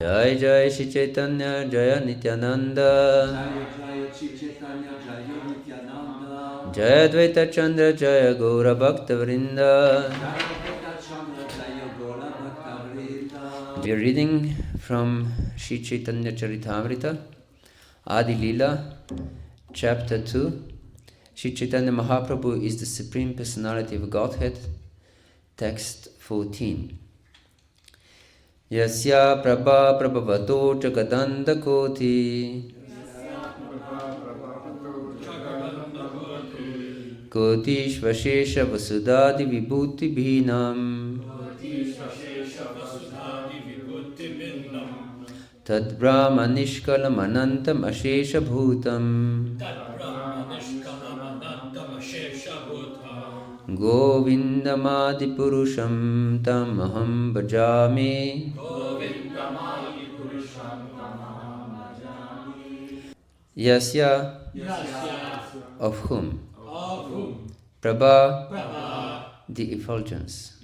Jai Jai Shri Chaitanya Jaya Nityananda Jaya Advaita Chandra Jaya Gaura Bhakta Vrinda. We are reading from Sri Caitanya-caritamrta, Adi Lila, Chapter 2. Sri Chaitanya Mahaprabhu is the Supreme Personality of Godhead. Text 14. Yasya prabha prabhavato jagadanda koti koti shvashesha vasudadi vibhuti bhinam tad brahma nishkalam anantam ashesha bhutam Govindamadi Purusham Tam Aham Bhajami. Yasya, of whom? Prabha, the effulgence.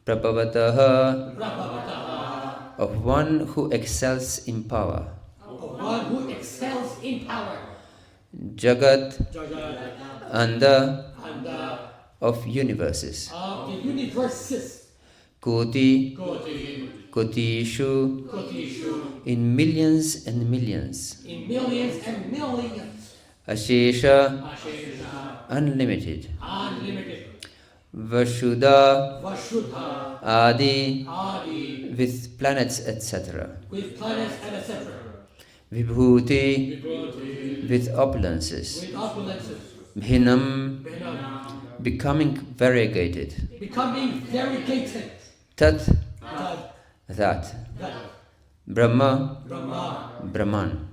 Prabhavata, of one who excels in power. Jagat, Anda, of universes. Koti, Kotishu, in millions and millions. Ashesha, unlimited. Vasudha, Adi, with planets, etc. Vibhuti, with opulences. Bhinam, becoming variegated. Tat, that. Brahma, Brahman.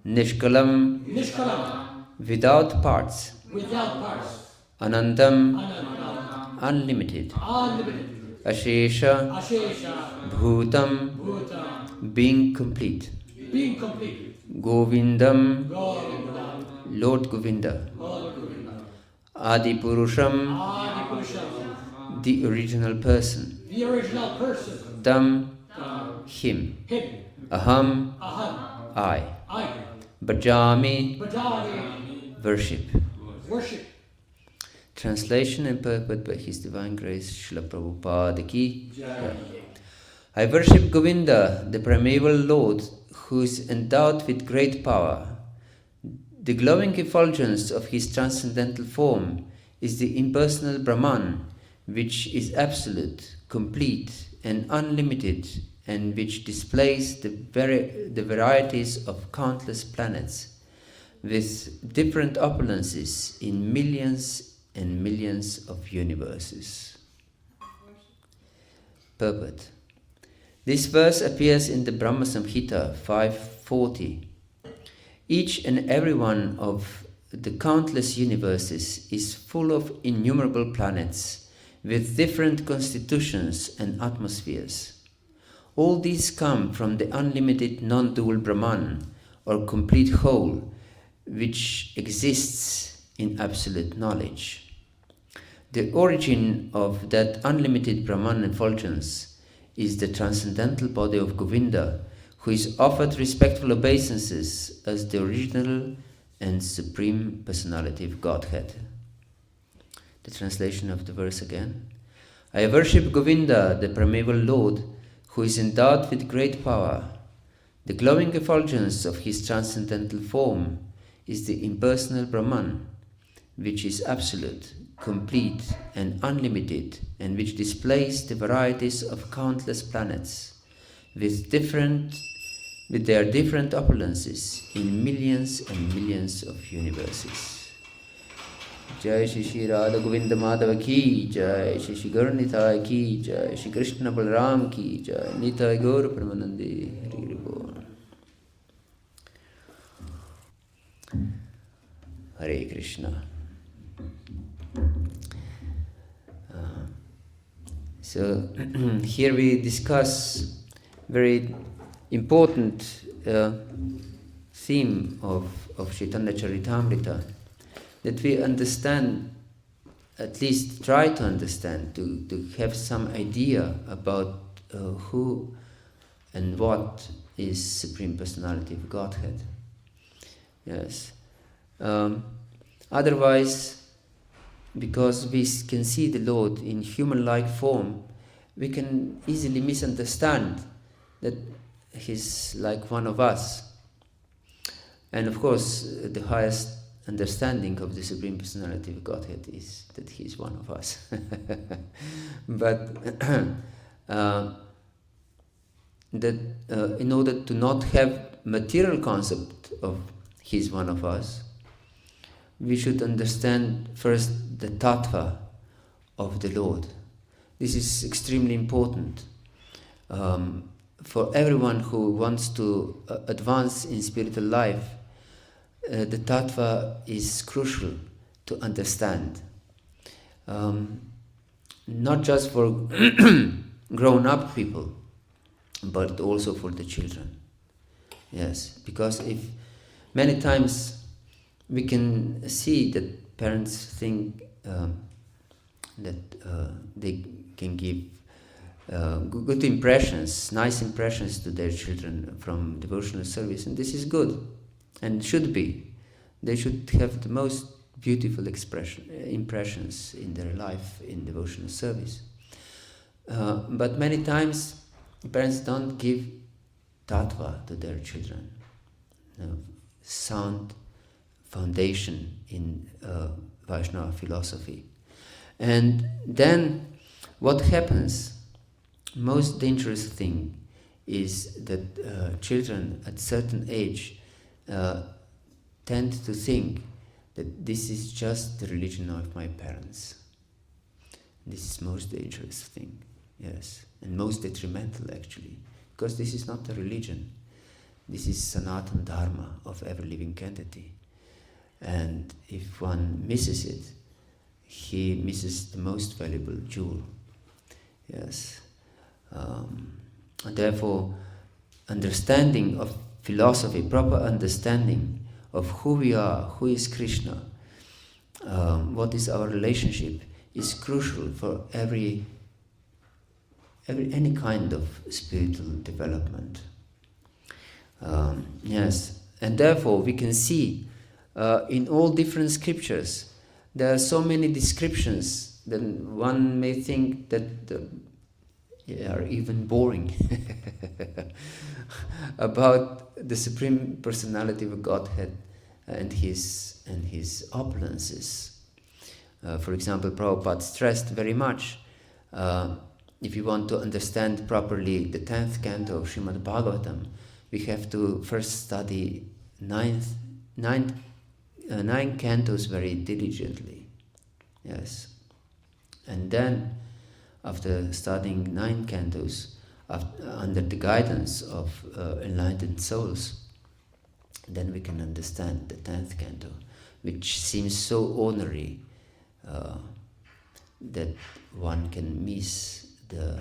Nishkalam, without parts. Anantam, unlimited. Ashesha, Bhutam, being complete. Govindam, Lord Govinda. Adi Purusham, the original person. Tam, him. Aham, I. Bhajami, worship. Translation and purport by His Divine Grace Srila Prabhupada Ki. I worship Govinda, the primeval Lord, who is endowed with great power. The glowing effulgence of his transcendental form is the impersonal Brahman, which is absolute, complete, and unlimited, and which displays the varieties of countless planets, with different opulences in millions and millions of universes. Purport. This verse appears in the Brahma Samhita 540. Each and every one of the countless universes is full of innumerable planets with different constitutions and atmospheres. All these come from the unlimited non-dual Brahman, or complete whole, which exists in absolute knowledge. The origin of that unlimited Brahman effulgence is the transcendental body of Govinda, who is offered respectful obeisances as the original and supreme personality of Godhead. The translation of the verse again. I worship Govinda, the primeval Lord, who is endowed with great power. The glowing effulgence of his transcendental form is the impersonal Brahman, which is absolute, complete, and unlimited, and which displays the varieties of countless planets, with their different opulences in millions and millions of universes. Jai Shri Shri Radha Govinda Madhava Ki Jai, Shri Shri Gauranitai Ki Jai, Shri Krishna Balaram Ki Jai, Nitai Gaur Pramanandi Hari Hari Bol. Hare Krishna. So here we discuss very important theme of Caitanya-caritamrta, that we understand, at least try to understand, to have some idea about who and what is Supreme Personality of Godhead. Yes. Otherwise, because we can see the Lord in human-like form, we can easily misunderstand that He's like one of us. And of course, the highest understanding of the Supreme Personality of Godhead is that He is one of us. But in order to not have material concept of He is one of us, we should understand first the tattva of the Lord. This is extremely important for everyone who wants to advance in spiritual life. The tattva is crucial to understand, not just for grown-up people, but also for the children. Yes, because if many times we can see that parents think that they can give good impressions, nice impressions to their children from devotional service, and this is good, and should be. They should have the most beautiful impressions in their life in devotional service. But many times parents don't give tattva to their children, sound foundation in Vaisnava philosophy. And then what happens, most dangerous thing, is that children at certain age tend to think that this is just the religion of my parents. This is most dangerous thing, yes, and most detrimental actually, because this is not a religion. This is Sanatana Dharma of every living entity. And if one misses it, he misses the most valuable jewel. Yes. And therefore, understanding of philosophy, proper understanding of who we are, who is Krishna, what is our relationship, is crucial for any kind of spiritual development. Yes, and therefore we can see in all different scriptures there are so many descriptions that one may think that they are even boring about the Supreme Personality of Godhead and his opulences. For example, Prabhupada stressed very much, if you want to understand properly the 10th canto of Srimad Bhagavatam, we have to first study nine cantos very diligently. Yes. And then, after studying 9 cantos, under the guidance of enlightened souls, then we can understand the 10th canto, which seems so ordinary that one can miss the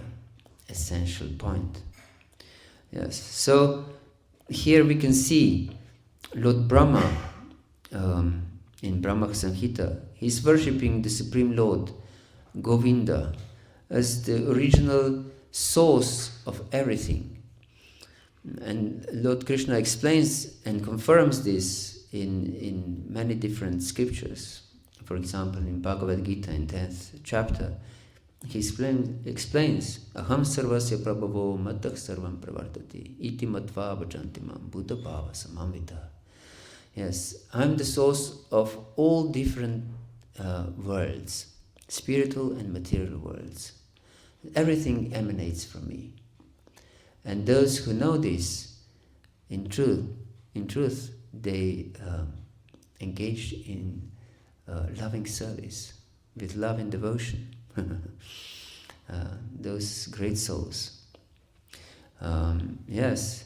essential point. Yes. So here we can see Lord Brahma in Brahma Samhita. He's worshipping the Supreme Lord Govinda as the original source of everything. And Lord Krishna explains and confirms this in many different scriptures. For example, in Bhagavad-gita, in 10th chapter, he explains, Aham sarvasya prabhavo matak sarvam pravartati iti matva vajantimam buddha bhava samamvita. Yes, I'm the source of all different worlds, spiritual and material worlds. Everything emanates from me. And those who know this, in truth, they engage in loving service with love and devotion. Those great souls. Yes.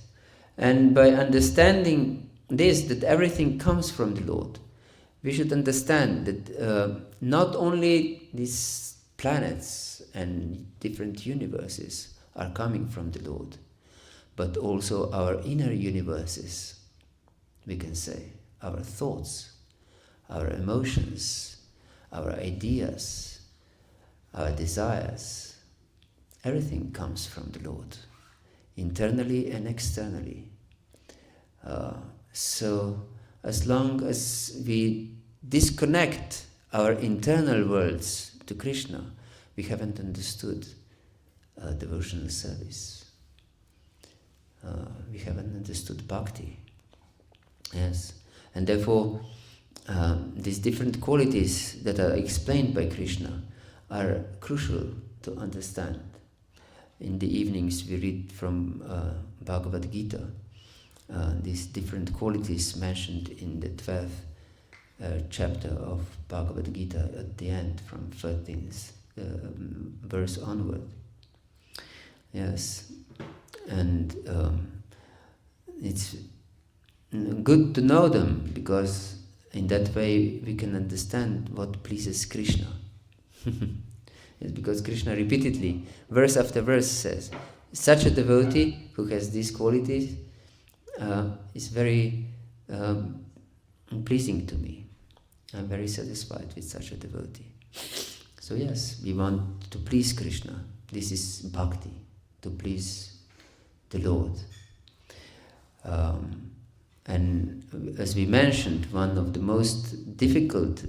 And by understanding this, that everything comes from the Lord, we should understand that not only these planets and different universes are coming from the Lord, but also our inner universes, we can say, our thoughts, our emotions, our ideas, our desires, everything comes from the Lord. internally and externally. So as long as we disconnect our internal worlds to Krishna, we haven't understood devotional service. We haven't understood bhakti. Yes, and therefore these different qualities that are explained by Krishna are crucial to understand. In the evenings we read from Bhagavad-gita, these different qualities mentioned in the 12th chapter of Bhagavad-gita at the end, from 13th verse onward. Yes, and it's good to know them, because in that way we can understand what pleases Krishna. It's because Krishna repeatedly, verse after verse, says, such a devotee who has these qualities is very pleasing to me. I'm very satisfied with such a devotee. So yes, we want to please Krishna. This is bhakti, to please the Lord. And as we mentioned, one of the most difficult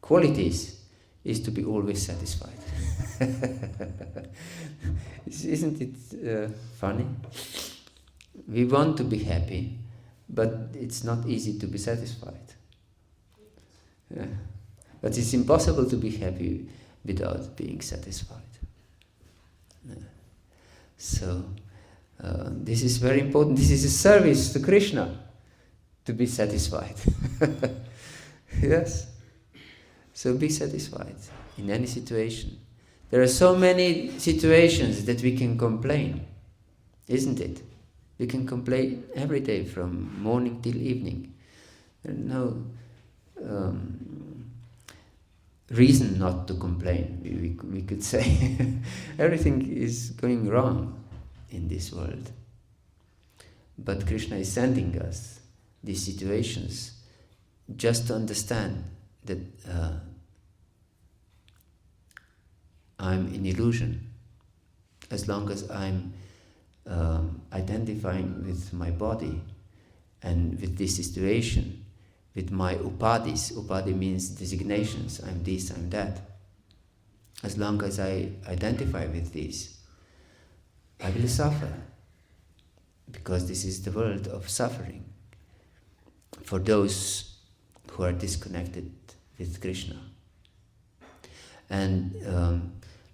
qualities is to be always satisfied. Isn't it funny? We want to be happy, but it's not easy to be satisfied. Yeah. But it's impossible to be happy without being satisfied. Yeah. So this is very important. This is a service to Krishna, to be satisfied. Yes. So be satisfied in any situation. There are so many situations that we can complain, isn't it? We can complain every day from morning till evening. There's no reason not to complain, we could say. Everything is going wrong in this world. But Krishna is sending us these situations just to understand that I'm in illusion. As long as I'm identifying with my body and with this situation, with my upadis. Upadi means designations. I'm this, I'm that. As long as I identify with this, I will suffer, because this is the world of suffering for those who are disconnected with Krishna. And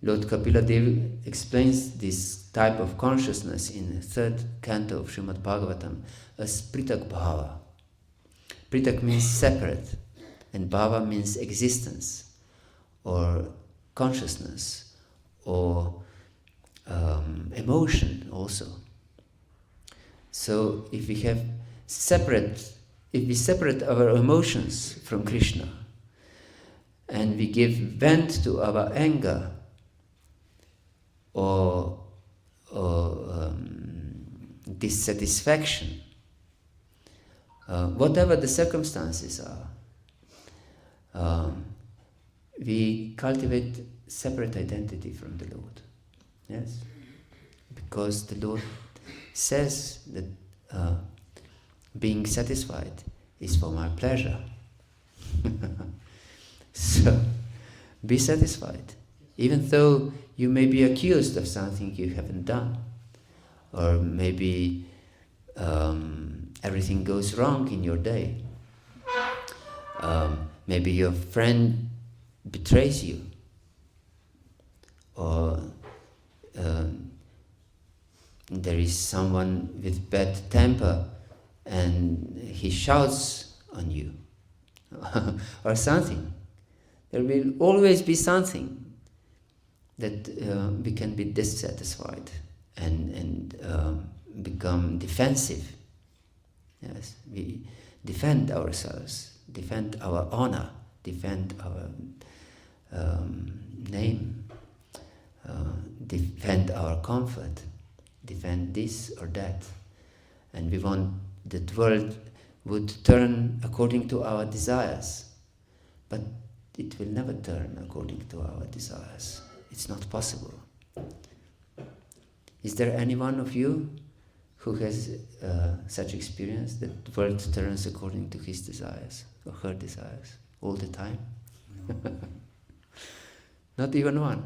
Lord Kapila Dev explains this type of consciousness in the 3rd canto of Srimad Bhagavatam as Pritak Bhava. Pritak means separate, and Bhava means existence, or consciousness, or emotion also. So if we separate our emotions from Krishna, and we give vent to our anger or dissatisfaction, whatever the circumstances are, we cultivate separate identity from the Lord. Yes? Because the Lord says that being satisfied is for my pleasure. So, be satisfied, even though you may be accused of something you haven't done, or maybe everything goes wrong in your day. Maybe your friend betrays you, or there is someone with bad temper and he shouts on you, or something. There will always be something that we can be dissatisfied and become defensive. Yes, we defend ourselves, defend our honor, defend our name, defend our comfort, defend this or that. And we want that the world would turn according to our desires. But it will never turn according to our desires. It's not possible. Is there any one of you who has such experience that the world turns according to his desires or her desires all the time? Not even one.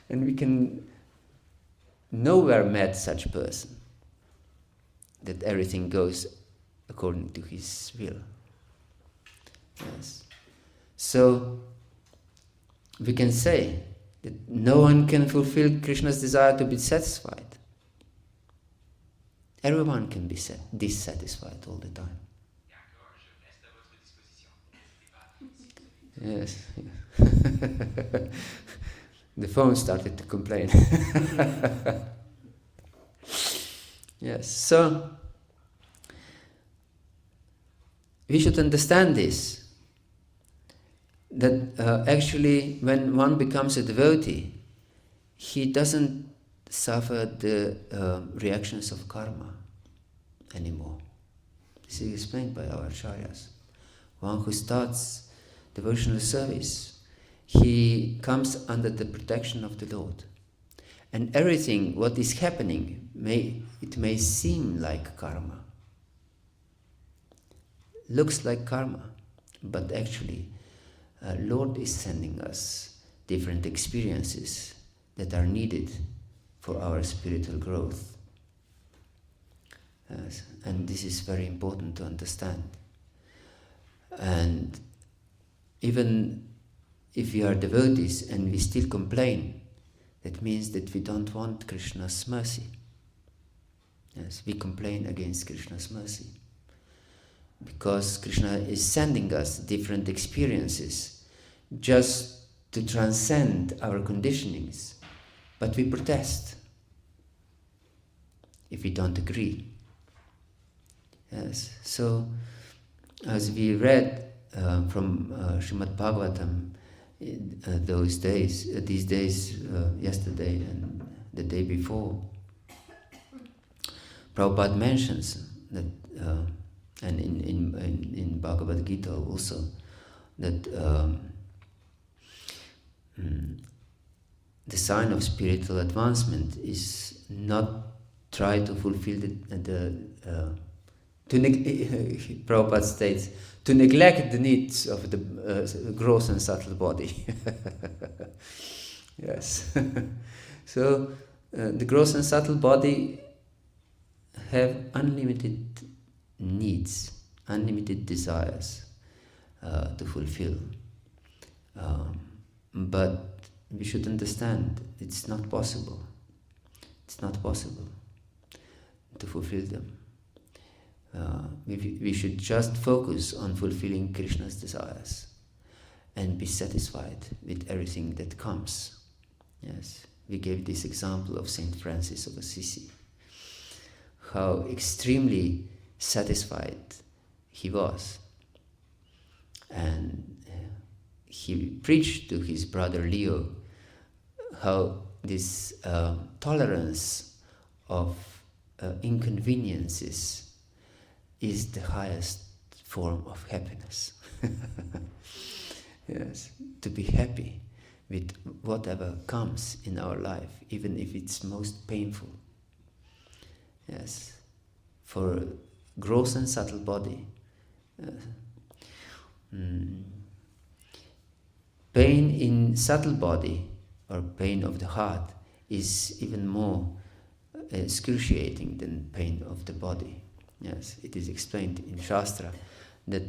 And we can nowhere met such person that everything goes according to his will. Yes. So we can say that no one can fulfill Krishna's desire to be satisfied. Everyone can be dissatisfied all the time. Yes. The phone started to complain. Yes, so we should understand this, that actually when one becomes a devotee, he doesn't suffer the reactions of karma anymore. This is explained by our acharyas. One who starts devotional service, he comes under the protection of the Lord. And everything, what is happening, it may seem like karma. Looks like karma, but actually, Lord is sending us different experiences that are needed for our spiritual growth. And this is very important to understand. And even if we are devotees and we still complain, that means that we don't want Krishna's mercy. Yes, we complain against Krishna's mercy. Because Krishna is sending us different experiences just to transcend our conditionings. But we protest if we don't agree. Yes, so as we read from Srimad Bhagavatam, these days, yesterday and the day before, Prabhupada mentions that, and in Bhagavad-gita also, that the sign of spiritual advancement is not try to fulfill Prabhupada states, to neglect the needs of the gross and subtle body. Yes. So the gross and subtle body have unlimited needs, unlimited desires to fulfill. But we should understand it's not possible. It's not possible to fulfill them. We should just focus on fulfilling Krishna's desires and be satisfied with everything that comes. Yes, we gave this example of Saint Francis of Assisi, how extremely satisfied he was. And he preached to his brother Leo how this tolerance of inconveniences is the highest form of happiness. Yes, to be happy with whatever comes in our life, even if it's most painful. Yes, for gross and subtle body, pain in subtle body or pain of the heart is even more excruciating than pain of the body. Yes, it is explained in Shastra that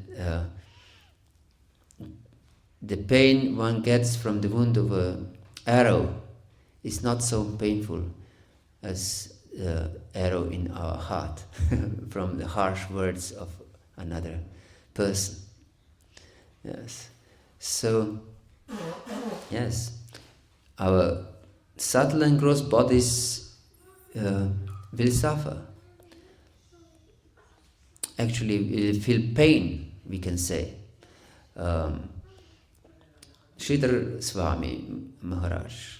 the pain one gets from the wound of an arrow is not so painful as arrow in our heart from the harsh words of another person. Yes, so yes, our subtle and gross bodies will suffer. Actually, we'll feel pain, we can say. Sridhar Swami Maharaj,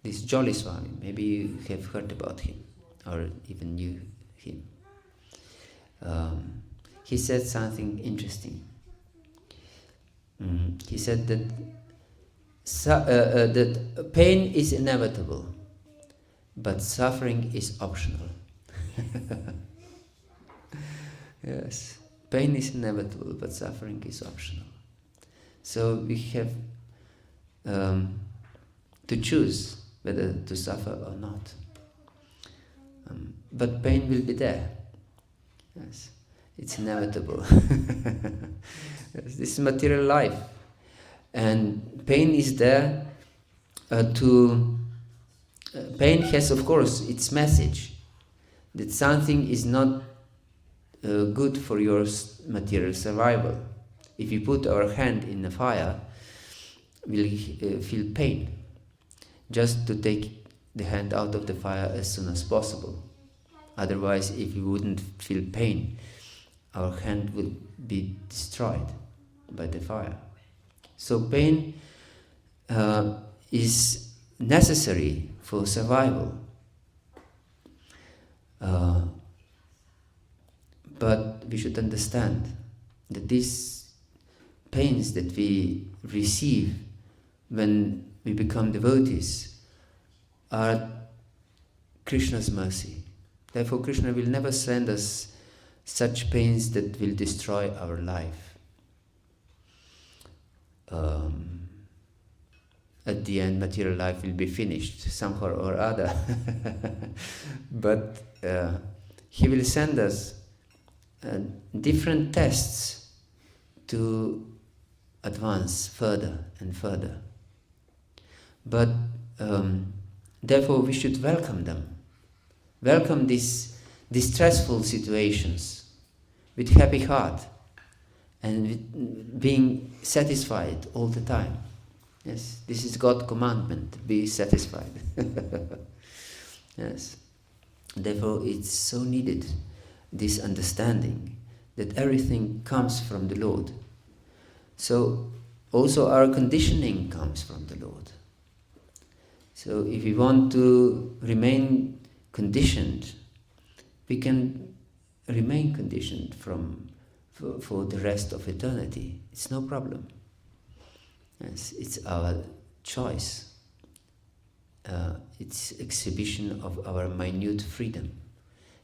this Jolly Swami, maybe you have heard about him, or even knew him. He said something interesting. He said that that pain is inevitable but suffering is optional. Yes, pain is inevitable, but suffering is optional. So we have to choose whether to suffer or not. But pain will be there. Yes, it's inevitable. Yes, this is material life, and pain is there pain has, of course, its message that something is not good for your material survival. If you put our hand in the fire, we'll feel pain, just to take the hand out of the fire as soon as possible. Otherwise, if we wouldn't feel pain, our hand would be destroyed by the fire. So pain is necessary for survival. But we should understand that these pains that we receive when we become devotees are Krishna's mercy. Therefore, Krishna will never send us such pains that will destroy our life. At the end, material life will be finished somehow or other. But He will send us different tests to advance further and further. But therefore, we should welcome them. Welcome these distressful situations with happy heart and with being satisfied all the time. Yes, this is God's commandment, be satisfied. Yes. Therefore, it's so needed, this understanding that everything comes from the Lord. So, also our conditioning comes from the Lord. So, if we want to remain conditioned, we can remain conditioned for the rest of eternity. It's no problem. Yes, it's our choice. It's exhibition of our minute freedom.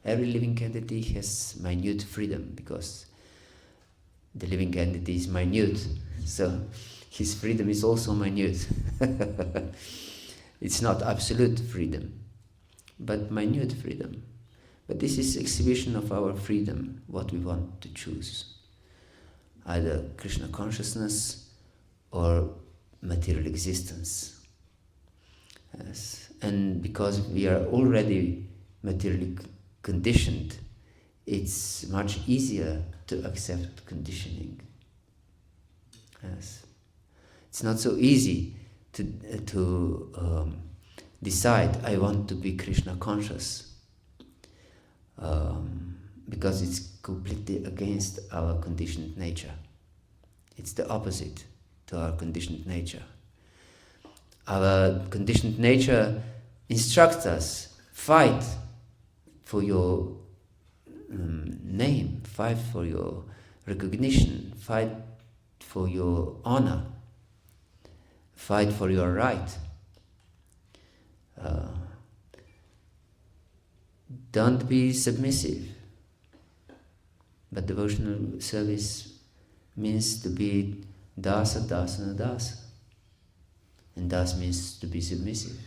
Every living entity has minute freedom because the living entity is minute, so his freedom is also minute. It's not absolute freedom, but minute freedom. But this is exhibition of our freedom, what we want to choose. Either Krishna consciousness or material existence. Yes. And because we are already materially conditioned, it's much easier to accept conditioning. Yes. It's not so easy to decide, I want to be Krishna conscious, because it's completely against our conditioned nature. It's the opposite to our conditioned nature. Our conditioned nature instructs us, fight for your name, fight for your recognition, fight for your honor, fight for your right. Don't be submissive. But devotional service means to be dasa, dasa, dasa. And das means to be submissive.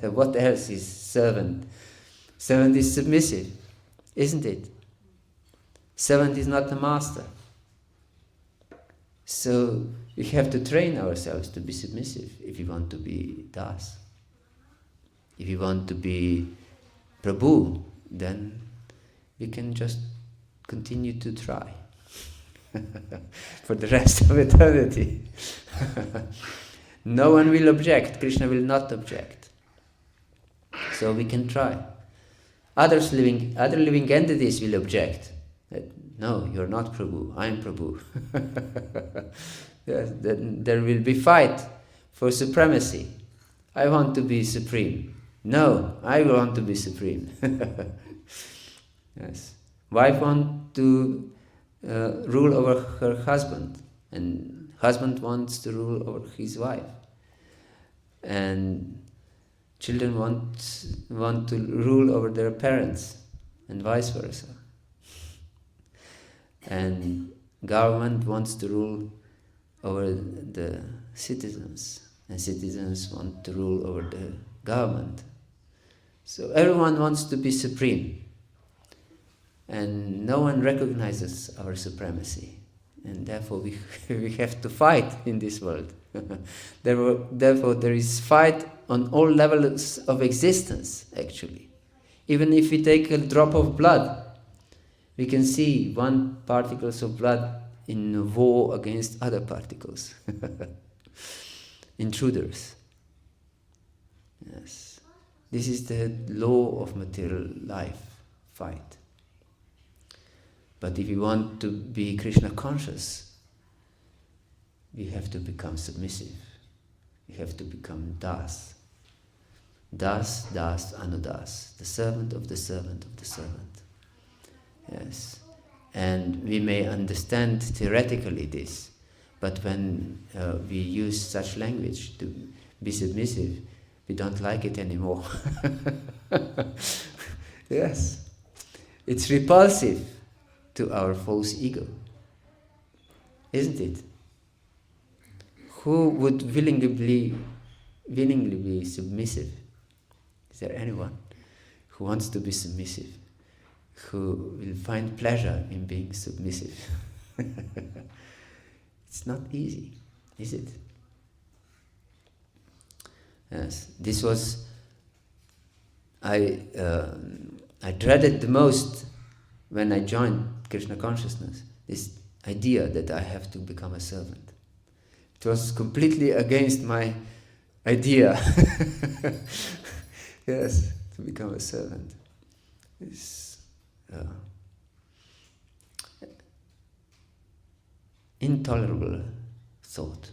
What else is servant? Servant is submissive, isn't it? Servant is not the master. So we have to train ourselves to be submissive if you want to be das. If you want to be Prabhu, then we can just continue to try for the rest of eternity. No one will object. Krishna will not object. So we can try. Other living entities will object. No, you're not Prabhu. I'm Prabhu. Yes, then there will be fight for supremacy. I want to be supreme. No, I want to be supreme. Yes. Wife wants to rule over her husband, and husband wants to rule over his wife. And Children want to rule over their parents, and vice versa. And government wants to rule over the citizens, and citizens want to rule over the government. So everyone wants to be supreme, and no one recognizes our supremacy, and therefore we have to fight in this world. Therefore there is fight on all levels of existence, actually. Even if we take a drop of blood, we can see one particles of blood in war against other particles. Intruders. Yes. This is the law of material life, fight. But if you want to be Krishna conscious, we have to become submissive. We have to become das. Das, das, anudas. The servant of the servant of the servant. Yes. And we may understand theoretically this, but when we use such language to be submissive, we don't like it anymore. Yes. It's repulsive to our false ego. Isn't it? Who would willingly be submissive? Is there anyone who wants to be submissive? Who will find pleasure in being submissive? It's not easy, is it? Yes, this was I dreaded the most when I joined Krishna consciousness. This idea that I have to become a servant. It was completely against my idea. Yes, to become a servant. It's intolerable thought.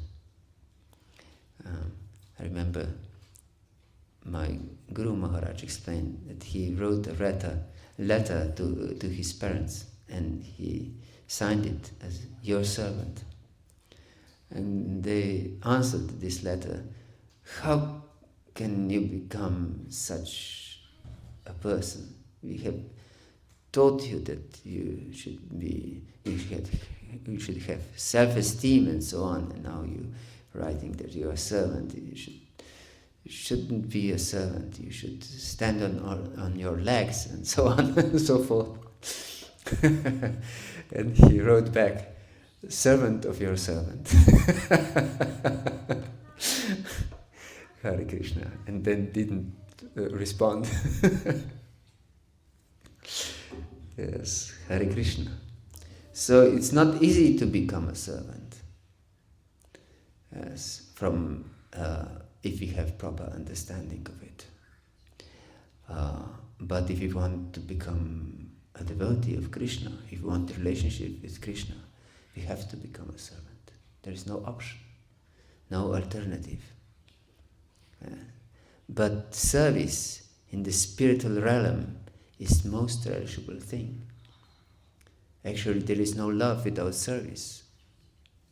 I remember my Guru Maharaj explained that he wrote a letter to his parents, and he signed it as your servant. And they answered this letter, how can you become such a person? We have taught you that you should have self-esteem and so on, and now you're writing that you're a servant. You shouldn't be a servant. You should stand on your legs and so on and so forth. And he wrote back, servant of your servant. Hare Krishna. And then didn't respond. Yes, Hare Krishna. So it's not easy to become a servant. Yes, from if we have proper understanding of it. But if you want to become a devotee of Krishna, if you want a relationship with Krishna, we have to become a servant. There is no option, no alternative. But service in the spiritual realm is the most relishable thing. Actually, there is no love without service.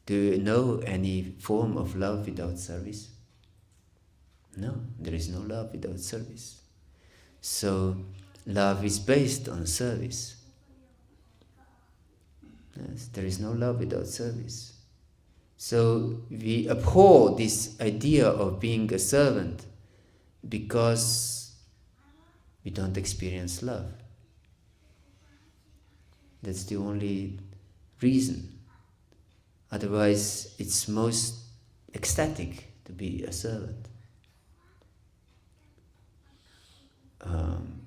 Do you know any form of love without service? No, there is no love without service. So, love is based on service. Yes, there is no love without service. So, we abhor this idea of being a servant because we don't experience love. That's the only reason. Otherwise, it's most ecstatic to be a servant.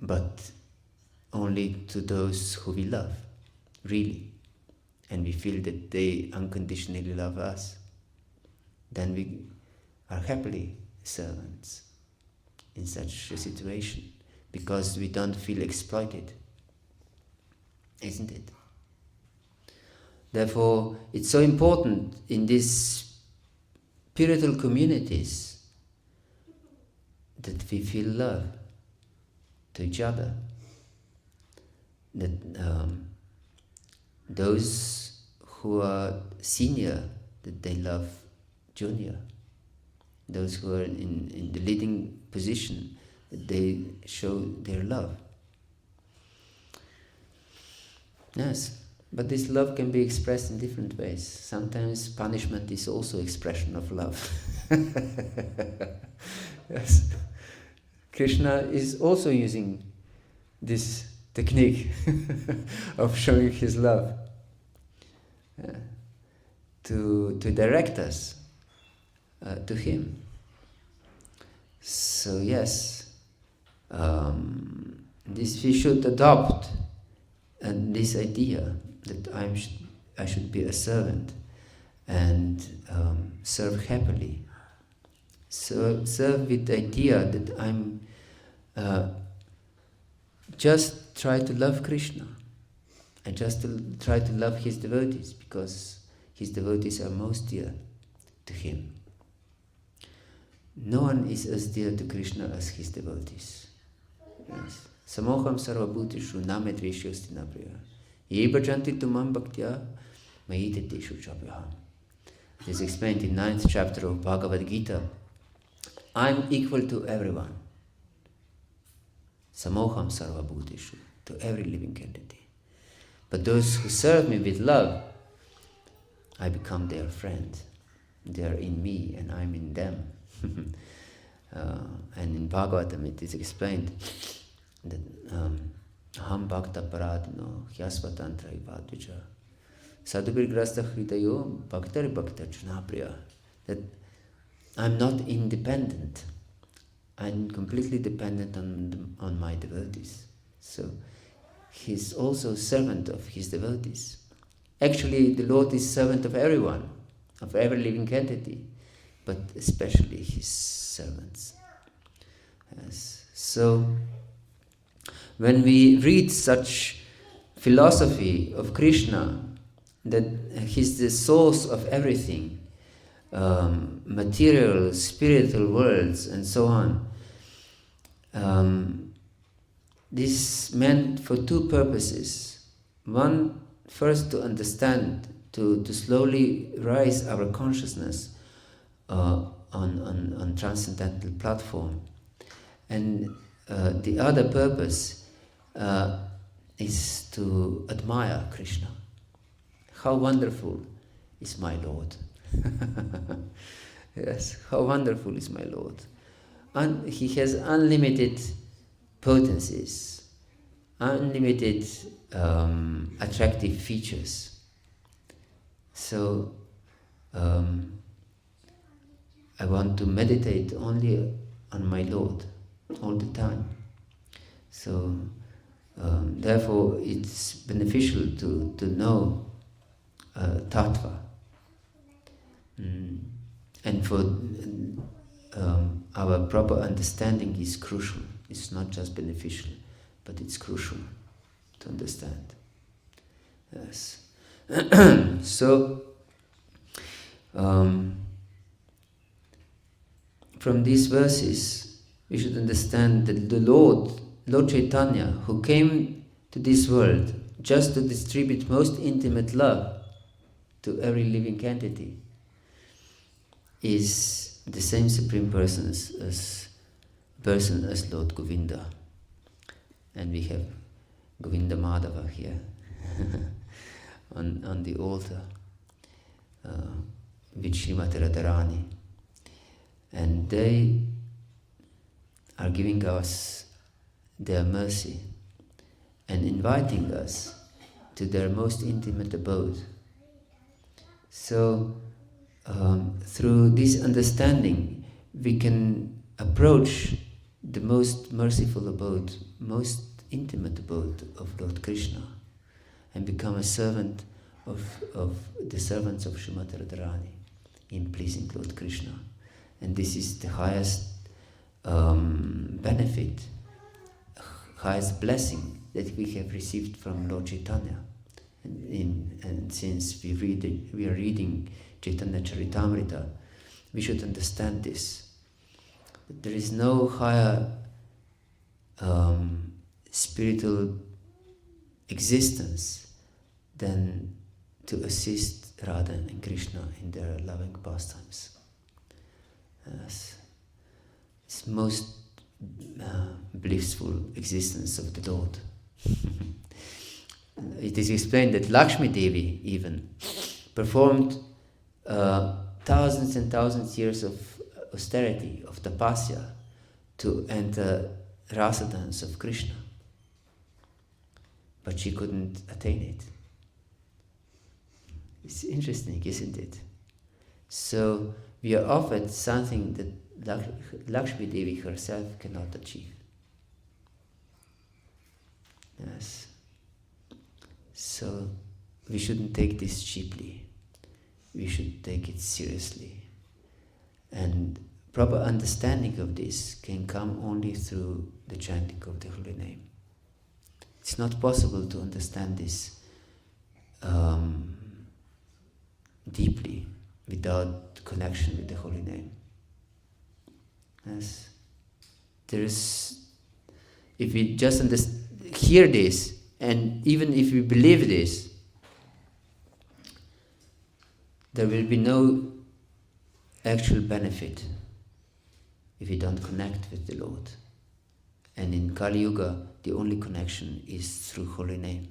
But only to those who we love, really. And we feel that they unconditionally love us. Then we are happily servants in such a situation, because we don't feel exploited. Isn't it? Therefore, it's so important in these spiritual communities that we feel love to each other. That those who are senior, that they love junior. Those who are in the leading position, they show their love. Yes, but this love can be expressed in different ways. Sometimes punishment is also expression of love. Yes, Krishna is also using this technique of showing his love to direct us to him. So yes, this we should adopt this idea that I should be a servant and serve happily. So serve with the idea that I'm just try to love Krishna and just to try to love his devotees because his devotees are most dear to him. No one is as dear to Krishna as his devotees. Yes. Samoham sarvabhutishu namedveshyosti napriya. Ye bhajanti tumam bhaktya mayiteteshu chabhyaham. It is explained in 9th chapter of Bhagavad-gita. I'm equal to everyone. Samoham sarvabhutishu, to every living entity. But those who serve me with love, I become their friend. They are in me and I'm in them. And in Bhagavatam it is explained that Aham bhakta paradino hyasvatantra ivadvicha sadhubirgrasta hridayo bhaktar bhakta junapriya, that I'm not independent. I'm completely dependent on my devotees. So he's also servant of his devotees. Actually, the Lord is servant of everyone, of every living entity, but especially his servants. Yes. So when we read such philosophy of Krishna, that he's the source of everything, material, spiritual worlds, and so on. This meant for two purposes. One, first to understand, to slowly rise our consciousness on transcendental platform. And the other purpose is to admire Krishna. How wonderful is my Lord. Yes, how wonderful is my Lord. And he has unlimited potencies, unlimited attractive features. So I want to meditate only on my Lord all the time. So therefore it's beneficial to know tattva. And for our proper understanding is crucial. It's not just beneficial, but it's crucial to understand. Yes. So from these verses, we should understand that the Lord Chaitanya, who came to this world just to distribute most intimate love to every living entity, is the same Supreme Person as Lord Govinda. And we have Govinda Madhava here on the altar with Srimati Radharani. And they are giving us their mercy and inviting us to their most intimate abode. So through this understanding, we can approach the most merciful abode, most intimate abode of Lord Krishna, and become a servant of the servants of Srimati Radharani in pleasing Lord Krishna. And this is the highest benefit, highest blessing that we have received from Lord Chaitanya. And since we are reading Caitanya-caritamrta, we should understand this. That there is no higher spiritual existence than to assist Radha and Krishna in their loving pastimes. Yes. It's most blissful existence of the Lord. It is explained that Lakshmi Devi even performed thousands and thousands years of austerity, of tapasya, to enter rasa dance of Krishna. But she couldn't attain it. It's interesting, isn't it? So we are offered something that Lakshmi Devi herself cannot achieve. Yes. So we shouldn't take this cheaply. We should take it seriously. And proper understanding of this can come only through the chanting of the holy name. It's not possible to understand this deeply without connection with the holy name. Yes. If we just hear this, and even if we believe this, there will be no actual benefit if we don't connect with the Lord. And in Kali Yuga, the only connection is through holy name.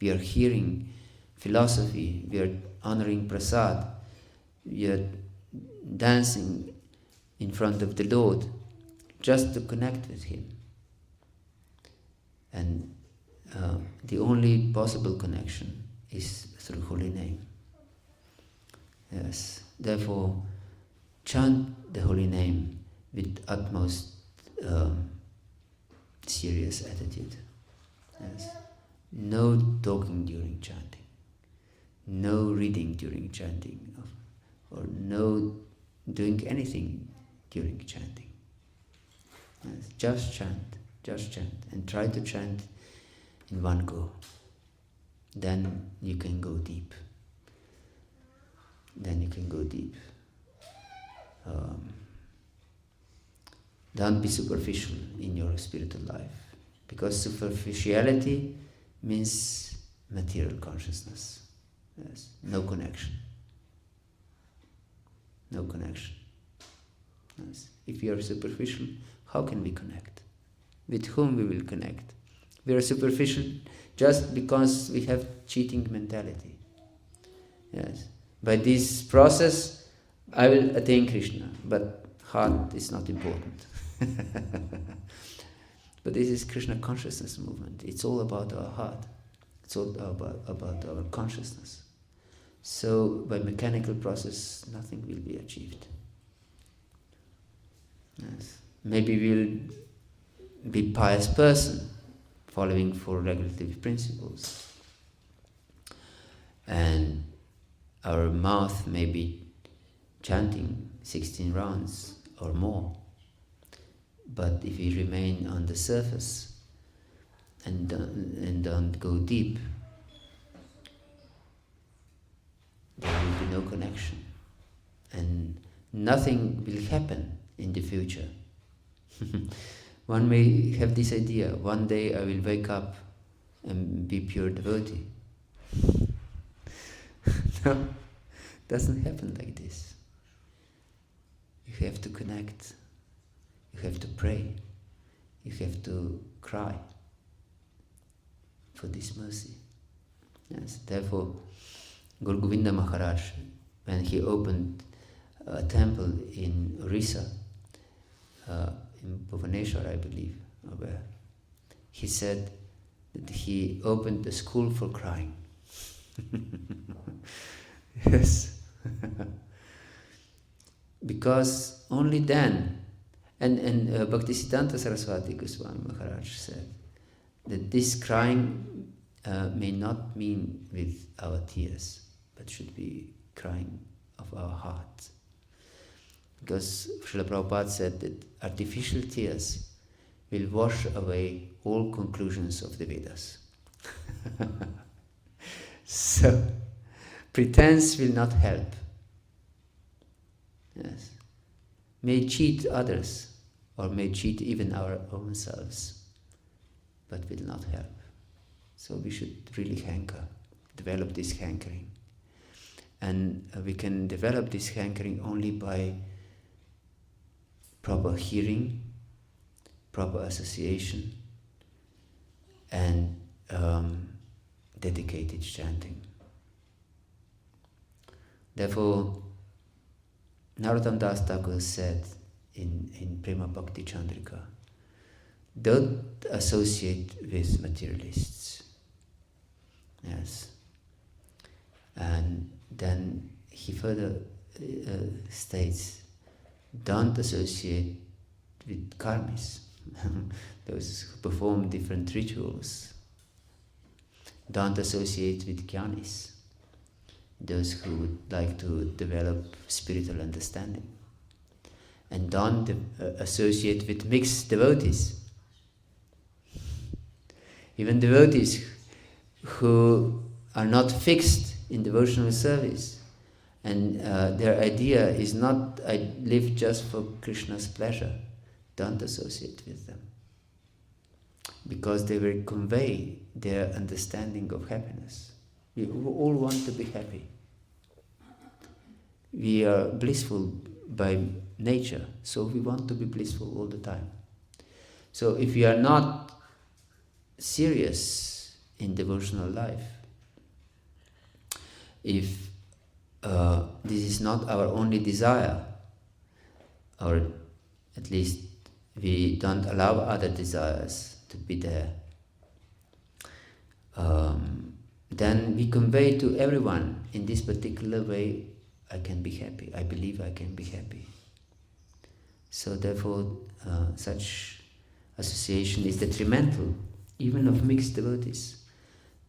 We are hearing philosophy, we are honoring prasad, we are dancing in front of the Lord just to connect with Him. And the only possible connection is through holy name. Yes. Therefore, chant the holy name with utmost serious attitude. Yes. No talking during chanting, no reading during chanting, or no doing anything during chanting. Yes. Just chant, and try to chant in one go. Then you can go deep. Don't be superficial in your spiritual life, because superficiality means material consciousness. Yes, no connection. Yes. If we are superficial, how can we connect? With whom we will connect? We are superficial just because we have cheating mentality. Yes. By this process, I will attain Krishna, but heart is not important. But this is Krishna consciousness movement. It's all about our heart. It's all about our consciousness. So by mechanical process, nothing will be achieved. Yes. Maybe we'll be pious person, following four regulative principles. And our mouth may be chanting 16 rounds or more. But if we remain on the surface and don't go deep, there will be no connection. And nothing will happen in the future. One may have this idea, one day I will wake up and be pure devotee. No, doesn't happen like this. You have to connect. You have to pray. You have to cry for this mercy. Yes. Therefore, Guru Govinda Maharaj, when he opened a temple in Orissa, in Bhubaneswar, I believe, or where, he said that he opened a school for crying. Yes. Because only then, and Bhaktisiddhanta Saraswati Goswami Maharaj said that this crying may not mean with our tears, but should be crying of our heart. Because Srila Prabhupada said that artificial tears will wash away all conclusions of the Vedas. So, pretense will not help. Yes. May cheat others, or may cheat even our own selves, but will not help. So we should really develop this hankering. And we can develop this hankering only by proper hearing, proper association, and dedicated chanting. Therefore, Narottam Das Thakur said in Prema Bhakti Chandrika, don't associate with materialists. Yes. And then he further states, don't associate with karmis, those who perform different rituals. Don't associate with jnanis, those who would like to develop spiritual understanding. And don't associate with mixed devotees. Even devotees who are not fixed in devotional service, and their idea is not, I live just for Krishna's pleasure, don't associate with them, because they will convey their understanding of happiness. We all want to be happy. We are blissful by nature, so we want to be blissful all the time. So if we are not serious in devotional life, if this is not our only desire, or at least we don't allow other desires to be there, then we convey to everyone in this particular way, I can be happy, I believe I can be happy. So therefore, such association is detrimental, even of mixed devotees.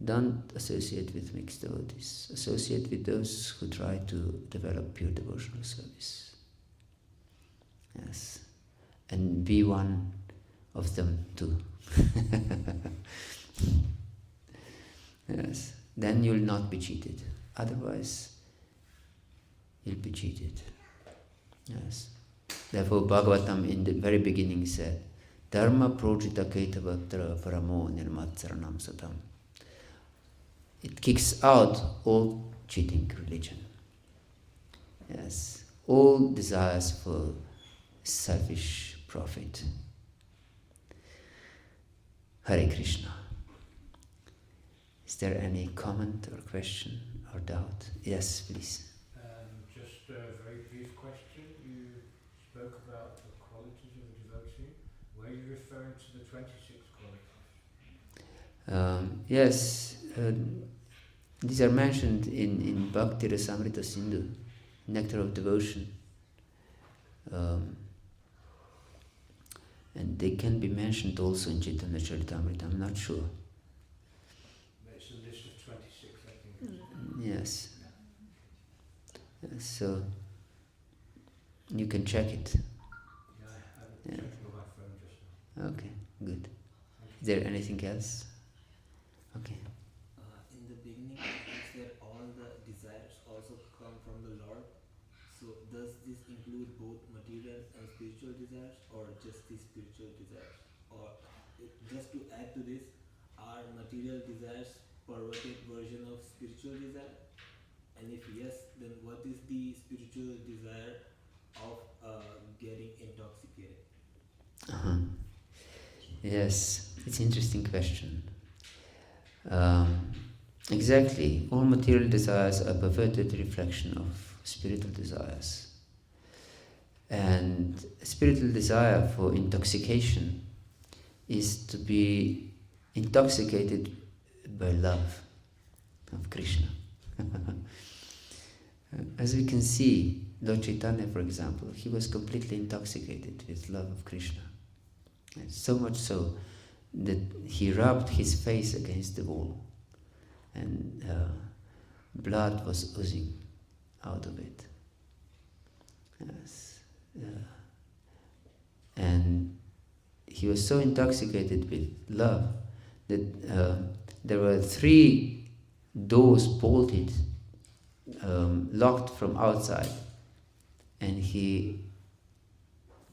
Don't associate with mixed devotees. Associate with those who try to develop pure devotional service. Yes. And be one of them too. Yes. Then you'll not be cheated. Otherwise, you'll be cheated. Yes. Therefore, Bhagavatam in the very beginning said, Dharma projita Caitanya-caritamrta paramo nirmatsaranam satam. It kicks out all cheating religion. Yes, all desires for selfish profit. Hare Krishna. Is there any comment or question or doubt? Yes, please. Just a very brief question. You spoke about the qualities of a devotee. Were you referring to the 26 qualities? Yes. These are mentioned in Bhakti Rasamrita Sindhu, Nectar of Devotion. And they can be mentioned also in Caitanya-caritamrta, I'm not sure. It's a list of 26, I think. Yes. So, you can check it. Yeah, I haven't checked on my phone just now. Okay, good. Is there anything else? Okay. In the beginning, you said all the desires also come from the Lord. So does this include both material and spiritual desires, or just the spiritual desires? Or just to add to this, are material desires perverted version of spiritual desire? And if yes, then what is the spiritual desire of getting intoxicated? Yes, it's an interesting question. Exactly, all material desires are perverted reflection of spiritual desires. And spiritual desire for intoxication is to be intoxicated by love of Krishna. As we can see, Lord Chaitanya, for example, he was completely intoxicated with love of Krishna. And so much so that he rubbed his face against the wall and blood was oozing out of it. Yes. And he was so intoxicated with love that there were 3 doors bolted, locked from outside, and he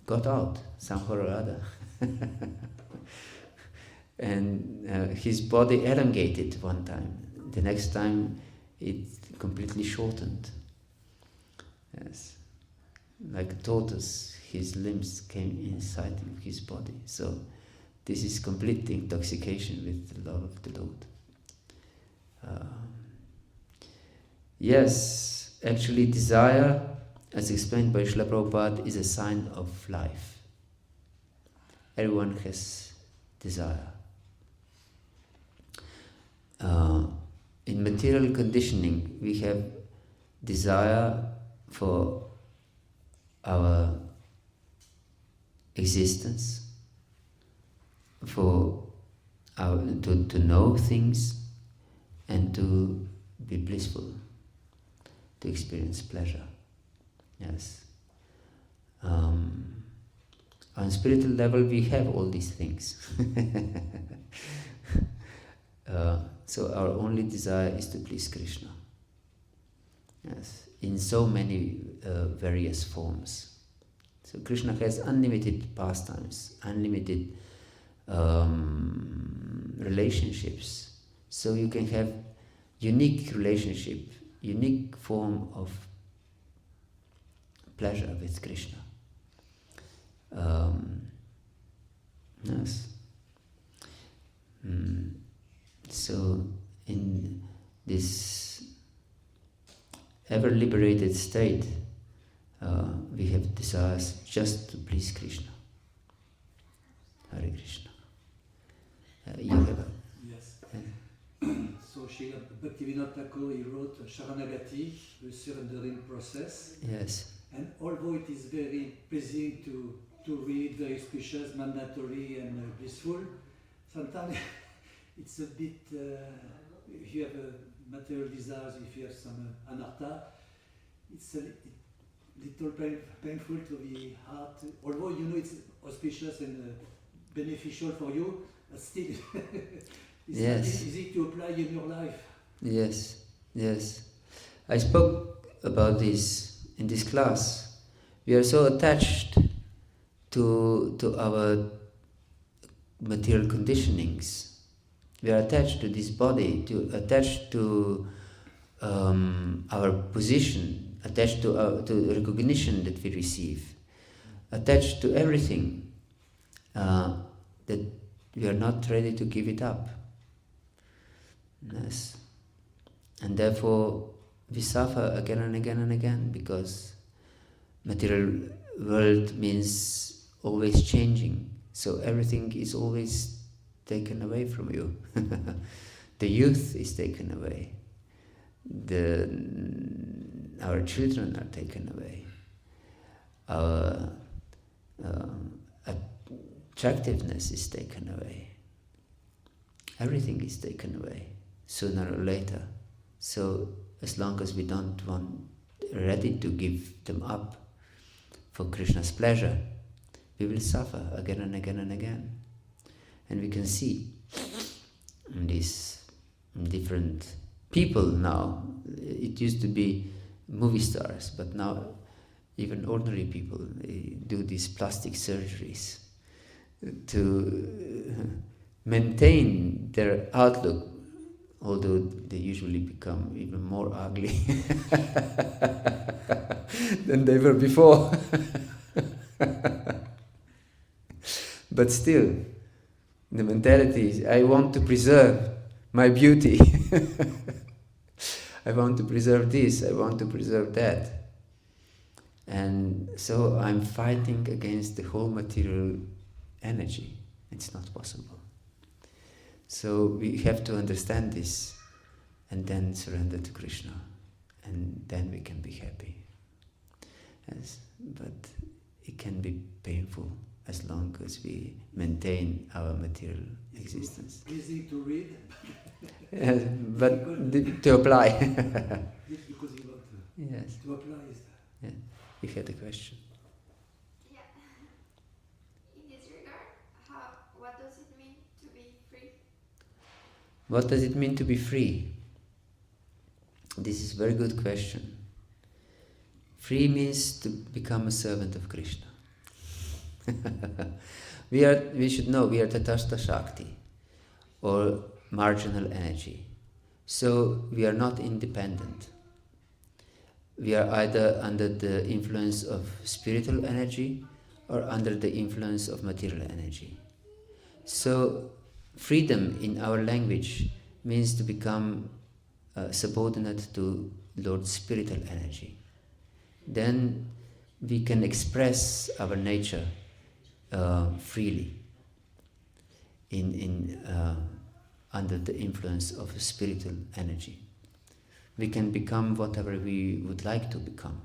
got out somehow or other. And his body elongated one time. The next time it completely shortened. Yes. Like a tortoise, his limbs came inside of his body. So this is complete intoxication with the love of the Lord. Yes, actually desire, as explained by Srila Prabhupada, is a sign of life. Everyone has desire. In material conditioning, we have desire for our existence, for our, to know things and to be blissful, to experience pleasure. Yes. On spiritual level, we have all these things. So our only desire is to please Krishna. Yes, in so many various forms. So Krishna has unlimited pastimes, unlimited relationships. So you can have unique relationship, unique form of pleasure with Krishna. Yes. So in this ever liberated state, we have desires just to please Krishna. Hare Krishna. You have a... Yes. So Srila Bhaktivinoda Thakur, he wrote Sharanagati, the surrendering process. Yes. And although it is very pleasing to read, very auspicious, mandatory and blissful, sometimes it's a bit, if you have material desires, if you have some anartha, it's a little painful to the heart. Although you know it's auspicious and beneficial for you, but still it's not easy to apply in your life. Yes, yes. I spoke about this in this class. We are so attached to our material conditionings. We are attached to this body, attached to our position, attached to recognition that we receive, attached to everything, that we are not ready to give it up. Yes. And therefore we suffer again and again and again, because material world means always changing. So everything is always taken away from you. The youth is taken away. Our children are taken away. Our attractiveness is taken away. Everything is taken away, sooner or later. So as long as we don't ready to give them up for Krishna's pleasure, we will suffer again and again and again. And we can see these different people now. It used to be movie stars, but now even ordinary people do these plastic surgeries to maintain their outlook, although they usually become even more ugly than they were before. But still, the mentality is, I want to preserve my beauty. I want to preserve this, I want to preserve that. And so I'm fighting against the whole material energy. It's not possible. So we have to understand this and then surrender to Krishna. And then we can be happy. Yes, but it can be painful as long as we maintain our material existence. Easy to read. But to apply. Because you want Yes. to apply. Yeah. You had a question. Yeah. In this regard, what does it mean to be free? What does it mean to be free? This is a very good question. Free means to become a servant of Krishna. We should know we are Tatastha Shakti, or marginal energy. So we are not independent. We are either under the influence of spiritual energy or under the influence of material energy. So, freedom in our language means to become subordinate to Lord's spiritual energy. Then we can express our nature freely under the influence of a spiritual energy. We can become whatever we would like to become.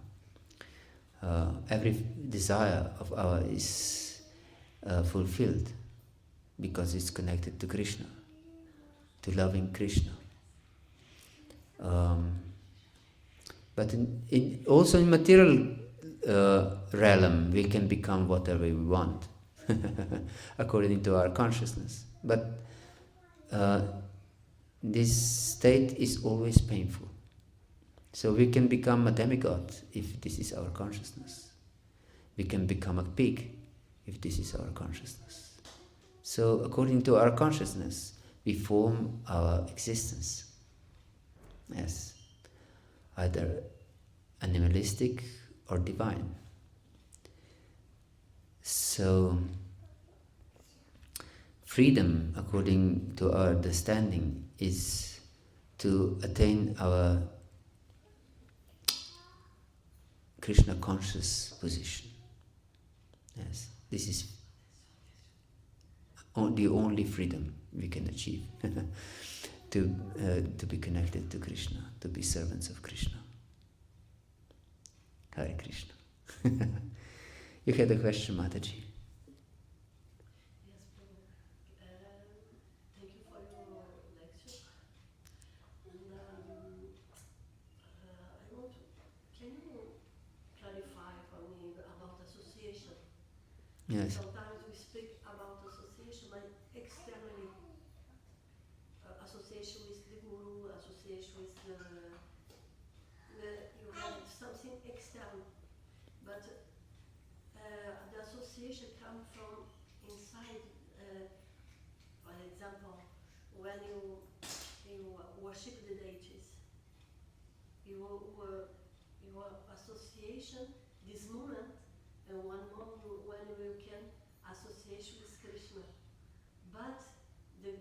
Every desire of ours is fulfilled because it's connected to Krishna, to loving Krishna. But also in material realm, we can become whatever we want, according to our consciousness. But this state is always painful. So we can become a demigod if this is our consciousness. We can become a pig if this is our consciousness. So according to our consciousness, we form our existence as either animalistic or divine. So freedom, according to our understanding, is to attain our Krishna conscious position. Yes, this is the only freedom we can achieve. To be connected to Krishna, to be servants of Krishna. Hare Krishna. You had a question, Mataji? Yes, Prabhu. Thank you for your lecture. And I want to, can you clarify for me about association? Yes. Sometimes we speak about association, but externally, association with the guru, association with you have something external, but the association comes from inside. For example, when you worship the deities, your association, this moment, and one moment when you can associate with Krishna, but the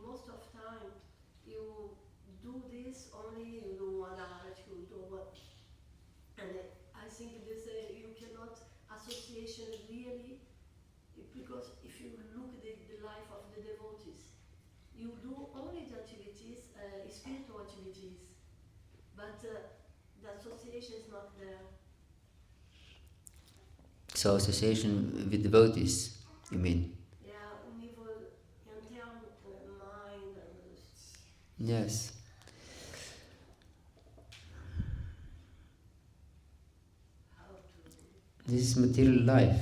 most of time you do this only, you do 1 hour, you do what, and I think this you cannot association really, because if you look at the life of the devotees, you do only the activities, spiritual activities, but the association is not there. So association with devotees, you mean? Mind. Yes. This is material life.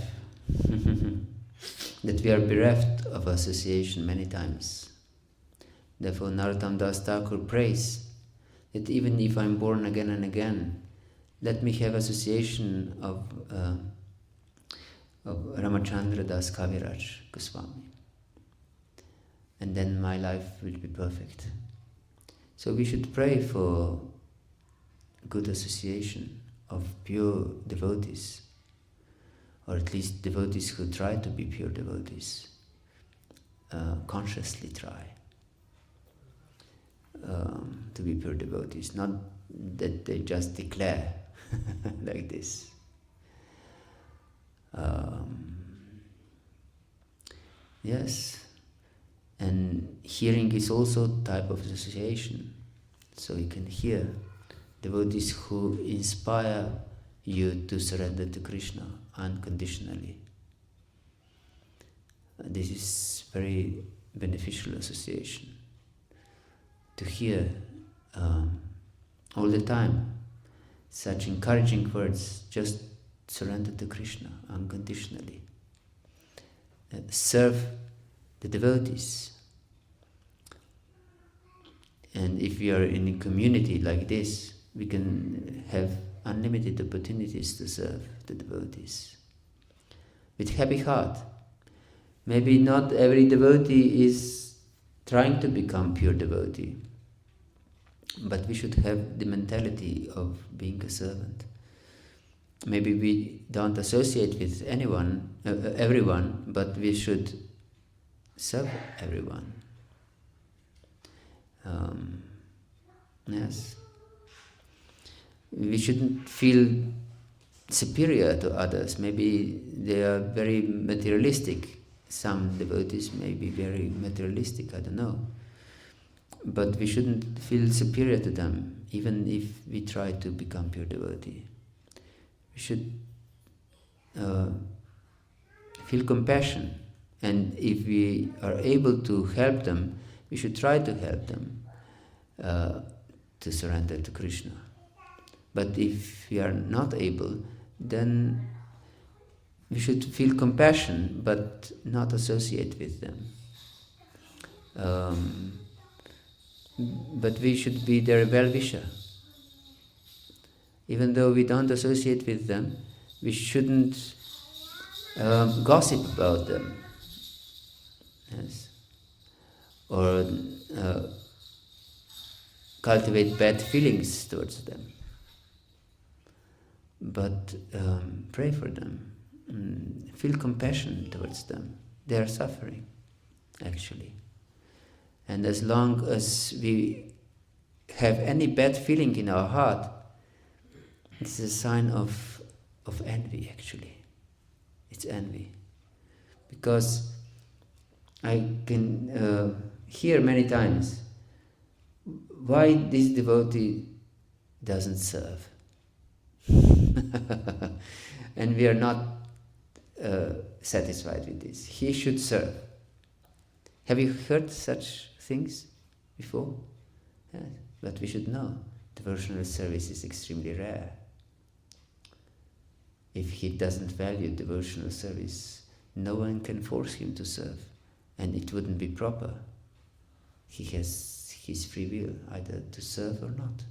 That we are bereft of association many times. Therefore Narottam Das Thakur prays that even if I'm born again and again, let me have association of Ramachandra Das Kaviraj Goswami. And then my life will be perfect. So we should pray for good association of pure devotees, or at least devotees who try to be pure devotees, consciously try to be pure devotees, not that they just declare like this. Yes, and hearing is also a type of association. So you can hear devotees who inspire you to surrender to Krishna unconditionally. This is very beneficial association. To hear all the time such encouraging words, just surrender to Krishna unconditionally. Serve the devotees. And if we are in a community like this, we can have unlimited opportunities to serve the devotees. With happy heart. Maybe not every devotee is trying to become pure devotee, but we should have the mentality of being a servant. maybe we don't associate with everyone, but we should serve everyone. Yes. We shouldn't feel superior to others. Maybe they are very materialistic. Some devotees may be very materialistic, I don't know. But we shouldn't feel superior to them, even if we try to become pure devotee. We should feel compassion, and if we are able to help them, we should try to help them to surrender to Krishna. But if we are not able, then we should feel compassion, but not associate with them. But we should be their well-wisher. Even though we don't associate with them, we shouldn't gossip about them. Yes. Or cultivate bad feelings towards them. But pray for them. Feel compassion towards them. They are suffering, actually. And as long as we have any bad feeling in our heart, it's a sign of envy, actually. It's envy. Because I can hear many times why this devotee doesn't serve. And we are not satisfied with this. He should serve. Have you heard such things before? Yes. But we should know devotional service is extremely rare. If he doesn't value devotional service, no one can force him to serve, and it wouldn't be proper. He has his free will, either to serve or not.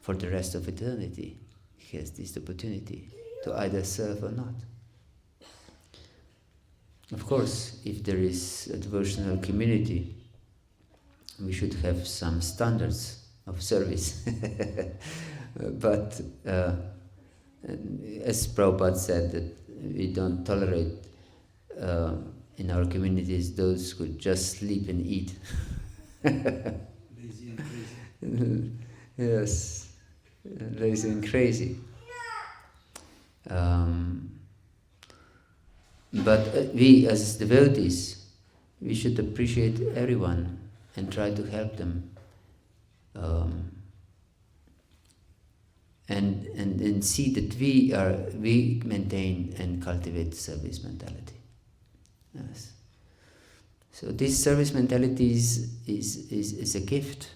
For the rest of eternity, he has this opportunity to either serve or not. Of course, if there is a devotional community, we should have some standards of service. But as Prabhupada said, that we don't tolerate in our communities those who just sleep and eat. Lazy and crazy. Yes, lazy and crazy. But we as devotees, we should appreciate everyone and try to help them. And see that we maintain and cultivate service mentality. Yes. So this service mentality is a gift.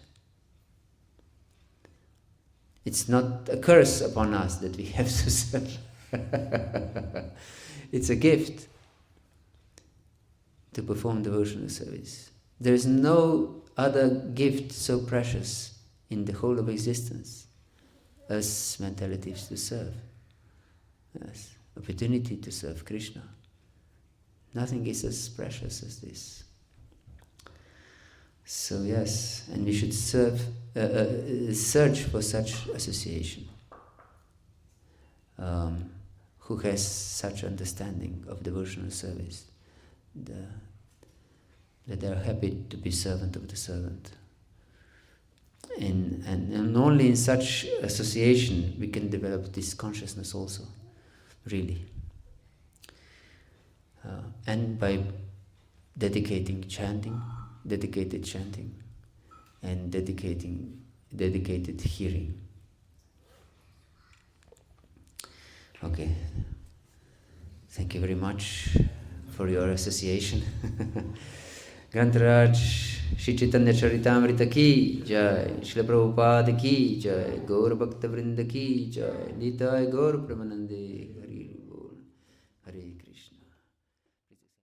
It's not a curse upon us that we have to serve. It's a gift to perform devotional service. There is no other gift so precious in the whole of existence as mentalities to serve. Yes, opportunity to serve Krishna. Nothing is as precious as this. So yes, and we should search for such association who has such understanding of devotional service, that they are happy to be servant of the servant. And only in such association we can develop this consciousness also, really. And by dedicated chanting, and dedicated hearing. Okay. Thank you very much for your association. Grantaraj Shri Caitanya-caritamrta ki jai, Srila Prabhupada ki jai, Gaur Bhakta Vrinda ki jai, Nitai Gaur Pramanande.